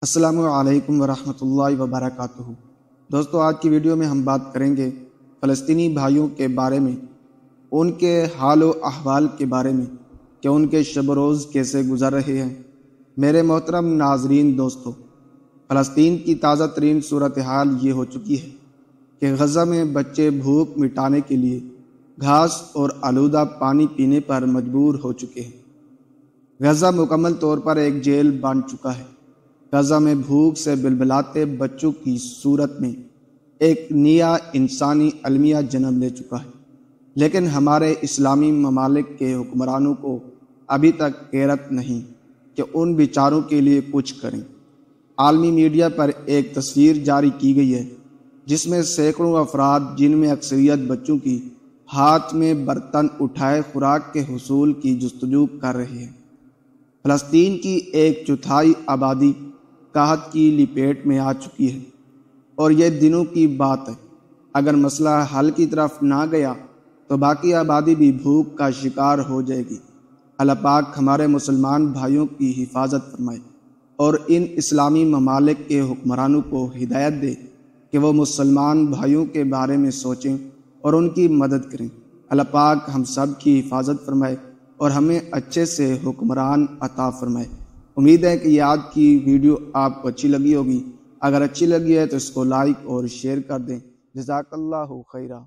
السلام علیکم ورحمۃ اللہ وبرکاتہ۔ دوستو، آج کی ویڈیو میں ہم بات کریں گے فلسطینی بھائیوں کے بارے میں، ان کے حال و احوال کے بارے میں کہ ان کے شب و روز کیسے گزر رہے ہیں۔ میرے محترم ناظرین دوستو، فلسطین کی تازہ ترین صورتحال یہ ہو چکی ہے کہ غزہ میں بچے بھوک مٹانے کے لیے گھاس اور آلودہ پانی پینے پر مجبور ہو چکے ہیں۔ غزہ مکمل طور پر ایک جیل بن چکا ہے۔ غزہ میں بھوک سے بلبلاتے بچوں کی صورت میں ایک نیا انسانی المیہ جنم لے چکا ہے، لیکن ہمارے اسلامی ممالک کے حکمرانوں کو ابھی تک غیرت نہیں کہ ان بیچاروں کے لیے کچھ کریں۔ عالمی میڈیا پر ایک تصویر جاری کی گئی ہے جس میں سینکڑوں افراد، جن میں اکثریت بچوں کی، ہاتھ میں برتن اٹھائے خوراک کے حصول کی جستجو کر رہے ہیں۔ فلسطین کی ایک چوتھائی آبادی قحط کی لپیٹ میں آ چکی ہے، اور یہ دنوں کی بات ہے۔ اگر مسئلہ حل کی طرف نہ گیا تو باقی آبادی بھی بھوک کا شکار ہو جائے گی۔ اللہ پاک ہمارے مسلمان بھائیوں کی حفاظت فرمائے اور ان اسلامی ممالک کے حکمرانوں کو ہدایت دے کہ وہ مسلمان بھائیوں کے بارے میں سوچیں اور ان کی مدد کریں۔ اللہ پاک ہم سب کی حفاظت فرمائے اور ہمیں اچھے سے حکمران عطا فرمائے۔ امید ہے کہ یہ آج کی ویڈیو آپ کو اچھی لگی ہوگی۔ اگر اچھی لگی ہے تو اس کو لائک اور شیئر کر دیں۔ جزاک اللہ خیرہ۔